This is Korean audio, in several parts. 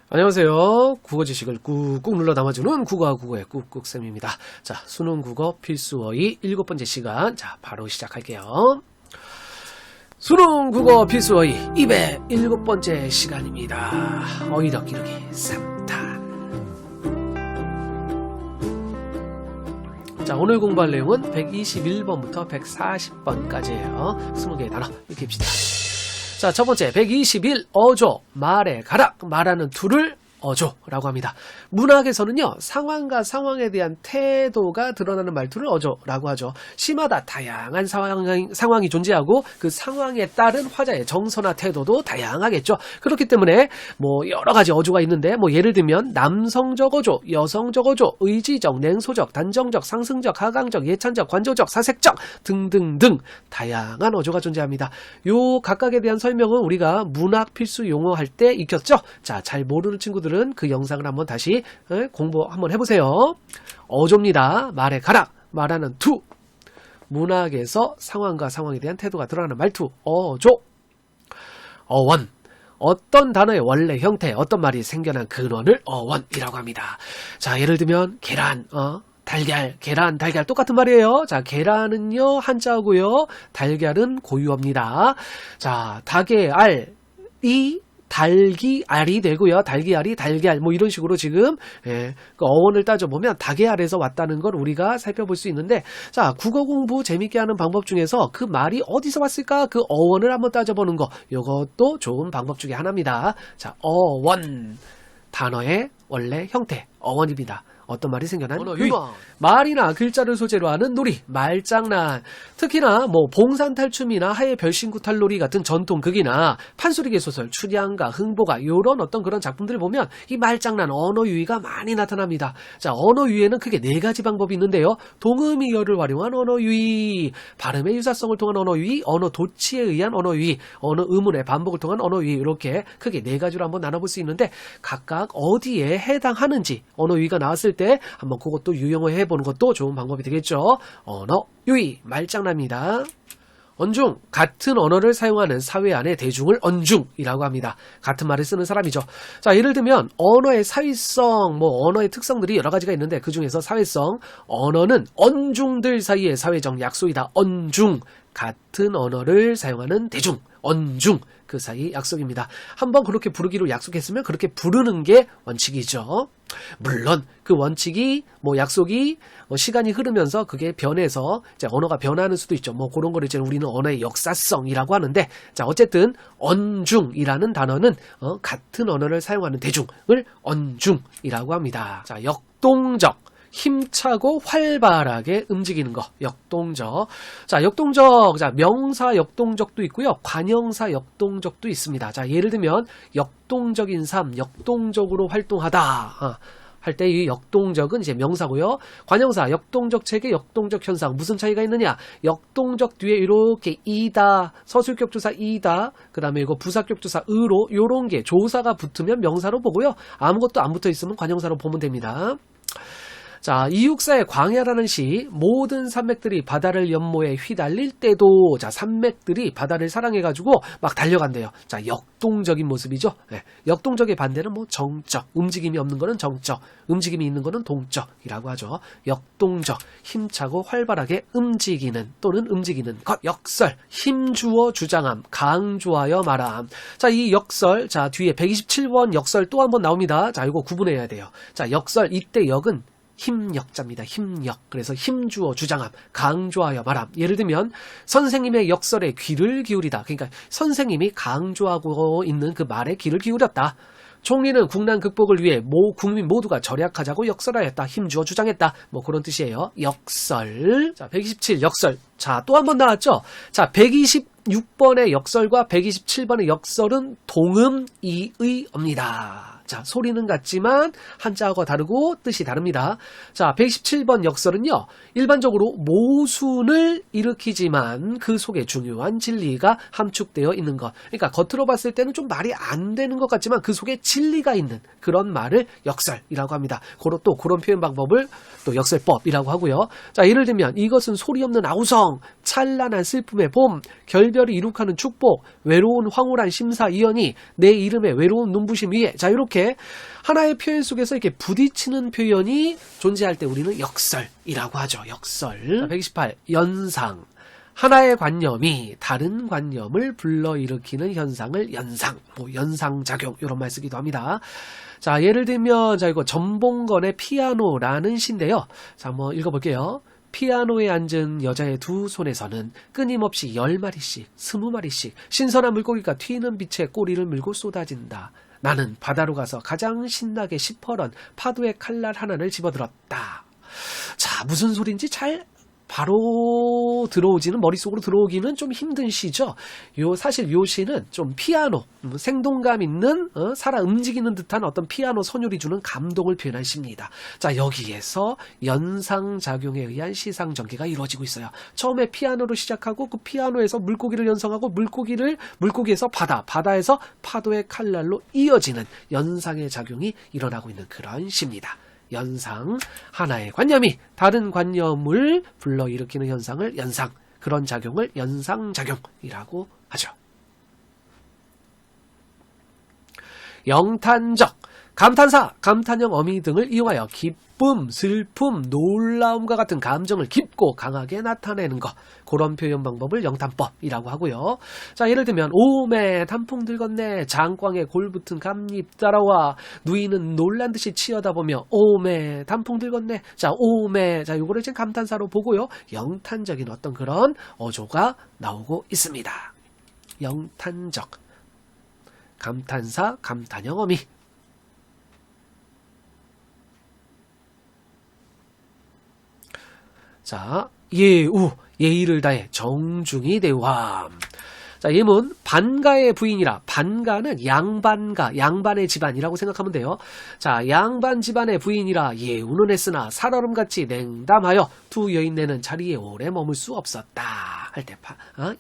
안녕하세요. 국어 지식을 꾹꾹 눌러 담아주는 국어의 꾹꾹쌤입니다. 자, 수능 국어 필수어휘 7번째 시간. 자, 바로 시작할게요. 수능 국어 필수어휘 207번째 시간입니다. 어휘력 기르기 3탄. 자, 오늘 공부할 내용은 121번부터 140번까지예요. 20개의 단어 익힙시다. 자, 첫 번째 121 어조 말에 가라 말하는 투를 어조라고 합니다. 문학에서는요, 상황과 상황에 대한 태도가 드러나는 말투를 어조라고 하죠. 시마다 다양한 상황이 존재하고 그 상황에 따른 화자의 정서나 태도도 다양하겠죠. 그렇기 때문에 뭐 여러 가지 어조가 있는데, 뭐 예를 들면 남성적 어조, 여성적 어조, 의지적, 냉소적, 단정적, 상승적, 하강적, 예찬적, 관조적, 사색적 등등등 다양한 어조가 존재합니다. 요 각각에 대한 설명은 우리가 문학 필수 용어할 때 익혔죠. 자, 잘 모르는 친구들은 그 영상을 한번 다시 공부 한번 해보세요. 어조입니다. 말에 가라 말하는 투. 문학에서 상황과 상황에 대한 태도가 드러나는 말투 어조. 어원, 어떤 단어의 원래 형태, 어떤 말이 생겨난 근원을 어원이라고 합니다. 자, 예를 들면 계란, 달걀, 계란, 달걀 똑같은 말이에요. 자, 계란은요 한자고요, 달걀은 고유어입니다. 자, 닭의 알이 달기알이 되고요. 달기알이 달걀, 뭐 이런 식으로 지금 그 어원을 따져보면 닭의 알에서 왔다는 걸 우리가 살펴볼 수 있는데, 자, 국어 공부 재밌게 하는 방법 중에서 그 말이 어디서 왔을까, 그 어원을 한번 따져보는 거, 이것도 좋은 방법 중에 하나입니다. 자, 어원, 단어의 원래 형태, 어원입니다. 어떤 말이 생겨난 유의, 말이나 글자를 소재로 하는 놀이, 말장난. 특히나 뭐 봉산탈춤이나 하의 별신구탈놀이 같은 전통 극이나 판소리계 소설, 춘향가, 흥보가 이런 어떤 그런 작품들을 보면 이 말장난, 언어 유희가 많이 나타납니다. 자, 언어 유희에는 크게 4가지 방법이 있는데요. 동음이어를 활용한 언어 유희, 발음의 유사성을 통한 언어 유희, 언어 도치에 의한 언어 유희, 언어 의문의 반복을 통한 언어 유희, 이렇게 크게 4가지로 한번 나눠볼 수 있는데, 각각 어디에 해당하는지 언어 유희가 나왔을 때 한번 그것도 유용해 해보는 것도 좋은 방법이 되겠죠. 언어 유희, 말장난입니다. 언중, 같은 언어를 사용하는 사회 안의 대중을 언중이라고 합니다. 같은 말을 쓰는 사람이죠. 자, 예를 들면 언어의 사회성, 뭐 언어의 특성들이 여러 가지가 있는데, 그 중에서 사회성, 언어는 언중들 사이의 사회적 약속이다. 언중, 같은 언어를 사용하는 대중, 언중, 그 사이 약속입니다. 한번 그렇게 부르기로 약속했으면 그렇게 부르는 게 원칙이죠. 물론 그 원칙이, 뭐 약속이 시간이 흐르면서 그게 변해서 이제 언어가 변하는 수도 있죠. 뭐 그런 거를 이제 우리는 언어의 역사성이라고 하는데, 자, 어쨌든 언중이라는 단어는 같은 언어를 사용하는 대중을 언중이라고 합니다. 자, 역동적, 힘차고 활발하게 움직이는 거, 역동적. 자, 역동적, 자, 명사 역동적도 있고요, 관형사 역동적도 있습니다. 자, 예를 들면 역동적인 삶, 역동적으로 활동하다 할 때 이 역동적은 이제 명사고요. 관형사, 역동적 체계, 역동적 현상. 무슨 차이가 있느냐? 역동적 뒤에 이렇게 이다, 서술격 조사 이다, 그 다음에 이거 부사격 조사 으로, 요런 게 조사가 붙으면 명사로 보고요, 아무것도 안 붙어 있으면 관형사로 보면 됩니다. 자, 이육사의 광야라는 시, 모든 산맥들이 바다를 연모해 휘달릴 때도, 자, 산맥들이 바다를 사랑해가지고 막 달려간대요. 자, 역동적인 모습이죠. 네. 역동적의 반대는 뭐 정적, 움직임이 없는 거는 정적, 움직임이 있는 거는 동적이라고 하죠. 역동적, 힘차고 활발하게 움직이는 또는 움직이는 것. 역설, 힘주어 주장함, 강조하여 말함. 자, 이 역설, 자, 뒤에 127번 역설 또 한 번 나옵니다. 자, 이거 구분해야 돼요. 자, 역설, 이때 역은 힘역자입니다. 힘역. 그래서 힘주어 주장함, 강조하여 말함. 예를 들면 선생님의 역설에 귀를 기울이다. 그러니까 선생님이 강조하고 있는 그 말에 귀를 기울였다. 총리는 국난 극복을 위해 국민 모두가 절약하자고 역설하였다. 힘주어 주장했다. 뭐 그런 뜻이에요. 역설. 자, 127 역설. 자, 또 한 번 나왔죠. 자, 126번의 역설과 127번의 역설은 동음이의어입니다. 자, 소리는 같지만 한자어가 다르고 뜻이 다릅니다. 자, 127번 역설은요, 일반적으로 모순을 일으키지만 그 속에 중요한 진리가 함축되어 있는 것. 그러니까 겉으로 봤을 때는 좀 말이 안 되는 것 같지만 그 속에 진리가 있는 그런 말을 역설이라고 합니다. 또 그런 표현 방법을 또 역설법이라고 하고요. 자, 예를 들면 이것은 소리 없는 아우성, 찬란한 슬픔의 봄, 결별이 이룩하는 축복, 외로운 황홀한 심사이연이 내 이름의 외로운 눈부심 위에. 자, 이렇게 이렇게 하나의 표현 속에서 이렇게 부딪히는 표현이 존재할 때 우리는 역설이라고 하죠. 역설. 128. 연상. 하나의 관념이 다른 관념을 불러일으키는 현상을 연상, 연상작용 이런 말 쓰기도 합니다. 자, 예를 들면 자 이거 전봉건의 피아노라는 시인데요. 자, 한번 읽어볼게요. 피아노에 앉은 여자의 두 손에서는 끊임없이 10마리씩, 20마리씩 신선한 물고기가 튀는 빛에 꼬리를 물고 쏟아진다. 나는 바다로 가서 가장 신나게 시퍼런 파도의 칼날 하나를 집어들었다. 자, 무슨 소린지 잘 바로 머릿속으로 들어오기는 좀 힘든 시죠. 사실 요 시는 좀 피아노, 생동감 있는, 살아 움직이는 듯한 어떤 피아노 선율이 주는 감동을 표현한 시입니다. 자, 여기에서 연상작용에 의한 시상전개가 이루어지고 있어요. 처음에 피아노로 시작하고 그 피아노에서 물고기를 연상하고 물고기에서 바다에서 파도의 칼날로 이어지는 연상의 작용이 일어나고 있는 그런 시입니다. 연상, 하나의 관념이 다른 관념을 불러일으키는 현상을 연상, 그런 작용을 연상작용이라고 하죠. 영탄적, 감탄사, 감탄형 어미 등을 이용하여 기쁨, 슬픔, 놀라움과 같은 감정을 깊고 강하게 나타내는 것, 그런 표현 방법을 영탄법이라고 하고요. 자, 예를 들면 오메 단풍 들겄네, 장광에 골붙은 감잎 따라와, 누이는 놀란 듯이 치여다보며 오메 단풍 들겄네. 자, 오메, 자, 요거를 지금 감탄사로 보고요. 영탄적인 어떤 그런 어조가 나오고 있습니다. 영탄적, 감탄사, 감탄형 어미. 자, 예우, 예의를 다해 정중히 대우함. 자, 예문, 반가의 부인이라. 반가는 양반의 집안이라고 생각하면 돼요. 자, 양반 집안의 부인이라 예우는 했으나 살얼음같이 냉담하여 두 여인네는 자리에 오래 머물 수 없었다. 할 때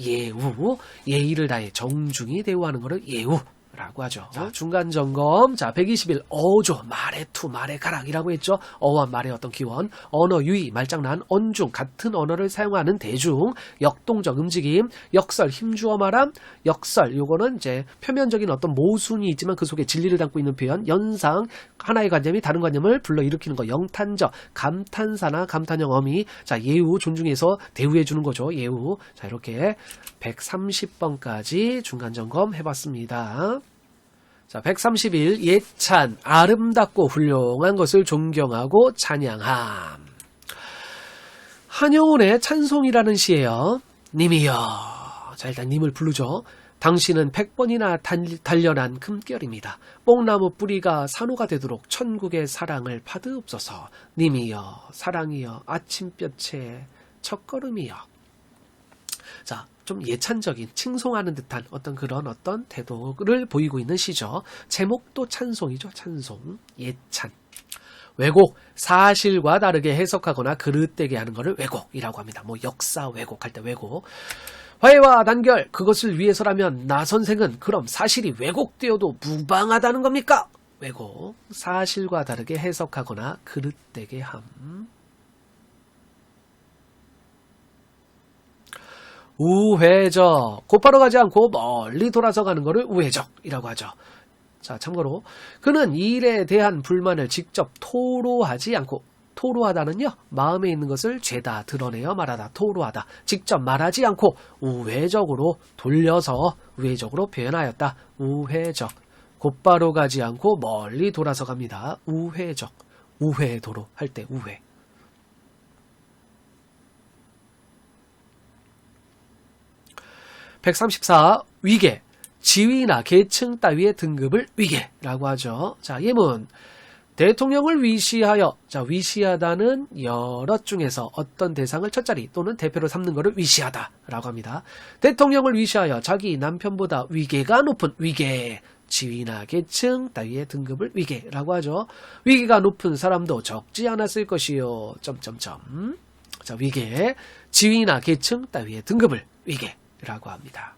예우, 예의를 다해 정중히 대우하는 거를 예우 라고 하죠. 자, 중간 점검. 자, 121 어조, 말의 투, 말의 가락이라고 했죠. 어와 말의 어떤 기원, 언어 유의, 말장난, 언중, 같은 언어를 사용하는 대중, 역동적 움직임, 역설, 힘주어 말함, 역설, 요거는 이제 표면적인 어떤 모순이 있지만 그 속에 진리를 담고 있는 표현, 연상, 하나의 관념이 다른 관념을 불러일으키는 거, 영탄적, 감탄사나 감탄형 어미, 자, 예우, 존중해서 대우해 주는 거죠. 예우. 자, 이렇게 130번까지 중간 점검 해봤습니다. 자, 131 예찬, 아름답고 훌륭한 것을 존경하고 찬양함. 한영훈의 찬송이라는 시예요. 님이여. 자, 일단 님을 부르죠. 당신은 100번이나 단련한 금결입니다. 뽕나무 뿌리가 산호가 되도록 천국의 사랑을 받으옵소서. 님이여, 사랑이여, 아침볕의 첫걸음이여. 자, 좀 예찬적인, 칭송하는 듯한 어떤 그런 어떤 태도를 보이고 있는 시죠. 제목도 찬송이죠. 찬송, 예찬. 왜곡, 사실과 다르게 해석하거나 그릇되게 하는 것을 왜곡이라고 합니다. 뭐 역사 왜곡할 때 왜곡. 화해와 단결, 그것을 위해서라면 나 선생은 그럼 사실이 왜곡되어도 무방하다는 겁니까? 왜곡, 사실과 다르게 해석하거나 그릇되게 함. 우회적, 곧바로 가지 않고 멀리 돌아서 가는 것을 우회적이라고 하죠. 자, 참고로 그는 이 일에 대한 불만을 직접 토로하지 않고, 토로하다는요, 마음에 있는 것을 죄다 드러내어 말하다, 토로하다, 직접 말하지 않고 우회적으로 돌려서 우회적으로 표현하였다. 우회적, 곧바로 가지 않고 멀리 돌아서 갑니다. 우회적, 우회도로 할 때 우회. 134 위계, 지위나 계층 따위의 등급을 위계라고 하죠. 자, 예문, 대통령을 위시하여, 자, 위시하다는 여럿 중에서 어떤 대상을 첫자리 또는 대표로 삼는 것을 위시하다라고 합니다. 대통령을 위시하여 자기 남편보다 위계가 높은 위계, 지위나 계층 따위의 등급을 위계라고 하죠. 위계가 높은 사람도 적지 않았을 것이요. 점점점. 자, 위계, 지위나 계층 따위의 등급을 위계라고 합니다.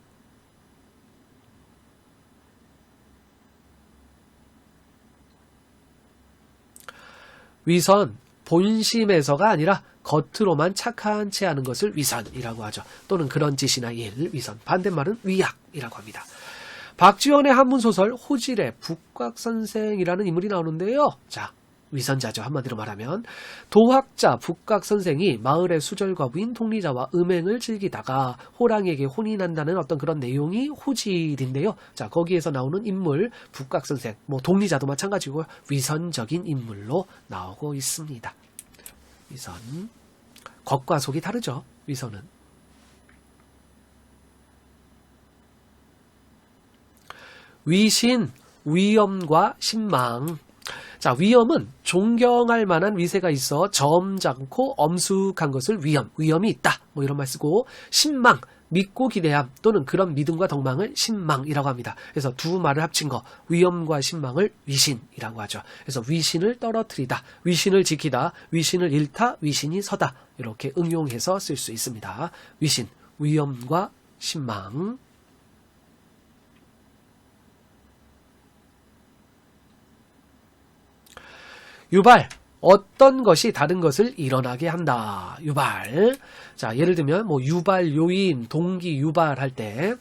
위선, 본심에서가 아니라 겉으로만 착한 채 하는 것을 위선이라고 하죠. 또는 그런 짓이나 일, 위선. 반대말은 위약이라고 합니다. 박지원의 한문소설 호질의 북곽선생이라는 인물이 나오는데요. 자, 위선자죠. 한마디로 말하면 도학자 북곽선생이 마을의 수절과부인 통리자와 음행을 즐기다가 호랑이에게 혼이 난다는 어떤 그런 내용이 호질인데요. 자, 거기에서 나오는 인물 북곽선생, 뭐 통리자도 마찬가지고요. 위선적인 인물로 나오고 있습니다. 위선. 겉과 속이 다르죠. 위선은. 위신, 위엄과 신망. 자, 위엄은 존경할 만한 위세가 있어 점잖고 엄숙한 것을 위엄이 있다. 뭐 이런 말 쓰고, 신망, 믿고 기대함 또는 그런 믿음과 덕망을 신망이라고 합니다. 그래서 두 말을 합친 거, 위엄과 신망을 위신이라고 하죠. 그래서 위신을 떨어뜨리다, 위신을 지키다, 위신을 잃다, 위신이 서다. 이렇게 응용해서 쓸 수 있습니다. 위신, 위엄과 신망. 유발, 어떤 것이 다른 것을 일어나게 한다. 유발. 자, 예를 들면 뭐 유발, 요인, 동기, 유발할 때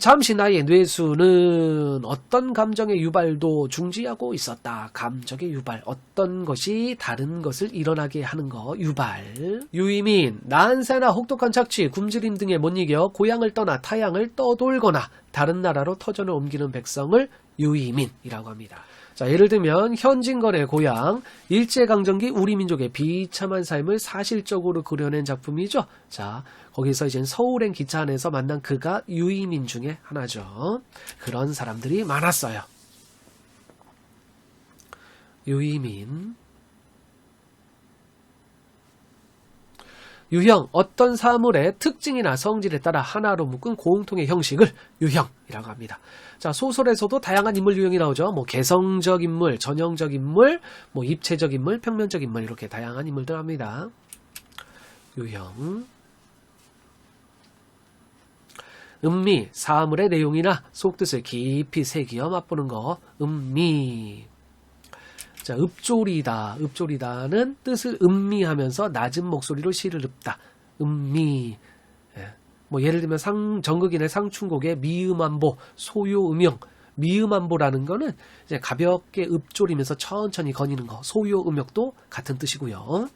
잠시 나의 뇌수는 어떤 감정의 유발도 중지하고 있었다. 감정의 유발, 어떤 것이 다른 것을 일어나게 하는 거, 유발. 유이민, 난세나 혹독한 착취, 굶주림 등에 못 이겨 고향을 떠나 타향을 떠돌거나 다른 나라로 터전을 옮기는 백성을 유이민이라고 합니다. 자, 예를 들면 현진건의 고향, 일제강점기 우리 민족의 비참한 삶을 사실적으로 그려낸 작품이죠. 자, 거기서 이제 서울행 기차 안에서 만난 그가 유이민 중에 하나죠. 그런 사람들이 많았어요. 유이민. 유형, 어떤 사물의 특징이나 성질에 따라 하나로 묶은 공통의 형식을 유형이라고 합니다. 자, 소설에서도 다양한 인물 유형이 나오죠. 뭐 개성적 인물, 전형적 인물, 뭐 입체적 인물, 평면적 인물, 이렇게 다양한 인물들 합니다. 유형. 음미, 사물의 내용이나 속뜻을 깊이 새기어 맛보는 거, 음미. 자, 읍조리다. 읍조리다는 뜻을 음미하면서 낮은 목소리로 시를 읊다. 음미. 예. 뭐 예를 들면 정극인의 상춘곡의 미음안보, 소요음영. 미음안보라는 거는 이제 가볍게 읍조리면서 천천히 거니는 거. 소요음역도 같은 뜻이고요.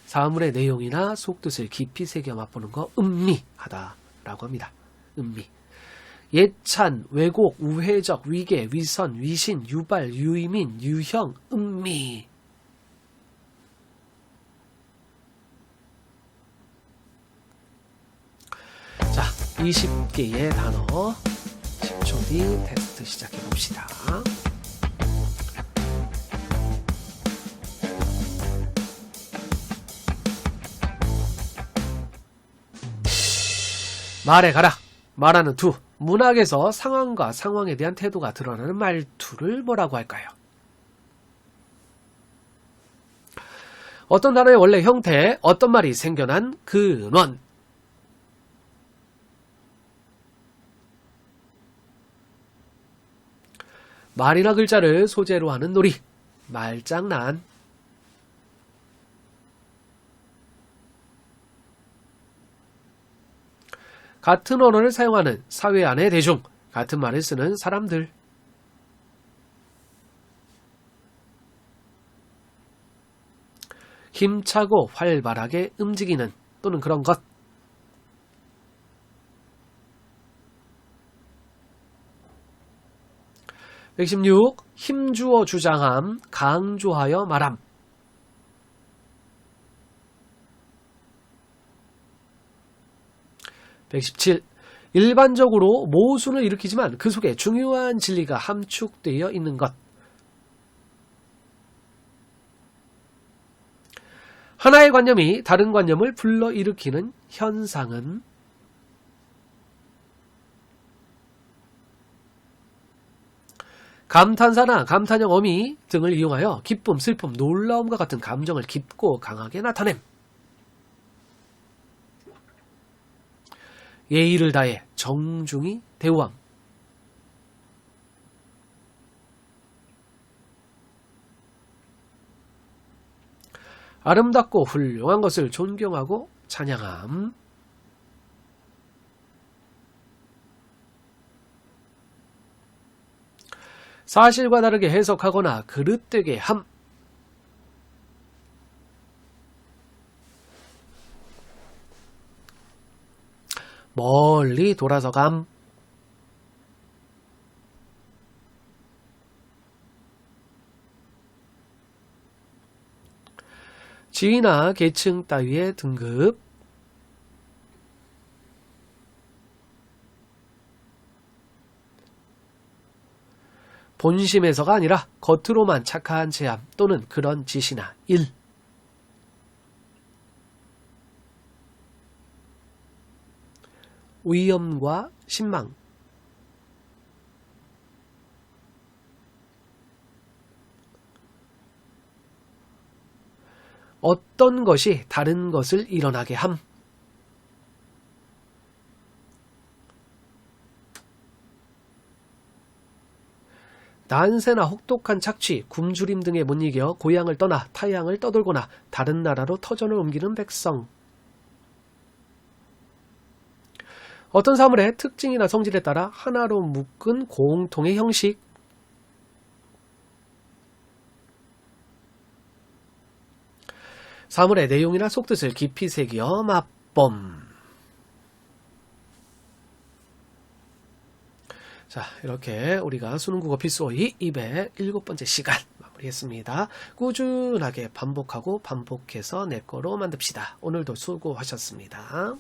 사물의 내용이나 속뜻을 깊이 새겨 맛보는 거, 음미하다라고 합니다. 음미. 예찬, 왜곡, 우회적, 위계, 위선, 위신, 유발, 유이민, 유형, 음미. 자, 20개의 단어 10초 뒤 테스트 시작해 봅시다. 말해 가라. 말하는 두. 문학에서 상황과 상황에 대한 태도가 드러나는 말투를 뭐라고 할까요? 어떤 단어의 원래 형태, 어떤 말이 생겨난 근원. 말이나 글자를 소재로 하는 놀이, 말장난. 같은 언어를 사용하는 사회 안의 대중, 같은 말을 쓰는 사람들. 힘차고 활발하게 움직이는 또는 그런 것. (116) 힘주어 주장함, 강조하여 말함. (117) 일반적으로 모순을 일으키지만 그 속에 중요한 진리가 함축되어 있는 것. 하나의 관념이 다른 관념을 불러일으키는 현상은 감탄사나 감탄형 어미 등을 이용하여 기쁨, 슬픔, 놀라움과 같은 감정을 깊고 강하게 나타냄. 예의를 다해 정중히 대우함. 아름답고 훌륭한 것을 존경하고 찬양함. 사실과 다르게 해석하거나 그릇되게 함. 멀리 돌아서 감. 지위나 계층 따위의 등급. 본심에서가 아니라 겉으로만 착한 제함 또는 그런 짓이나 일. 위험과 신망. 어떤 것이 다른 것을 일어나게 함. 난세나 혹독한 착취, 굶주림 등에 못 이겨 고향을 떠나 타향을 떠돌거나 다른 나라로 터전을 옮기는 백성. 어떤 사물의 특징이나 성질에 따라 하나로 묶은 공통의 형식. 사물의 내용이나 속뜻을 깊이 새겨 맛봄. 자, 이렇게 우리가 수능국어 필수5 207번째 시간 마무리했습니다. 꾸준하게 반복하고 반복해서 내 거로 만듭시다. 오늘도 수고하셨습니다.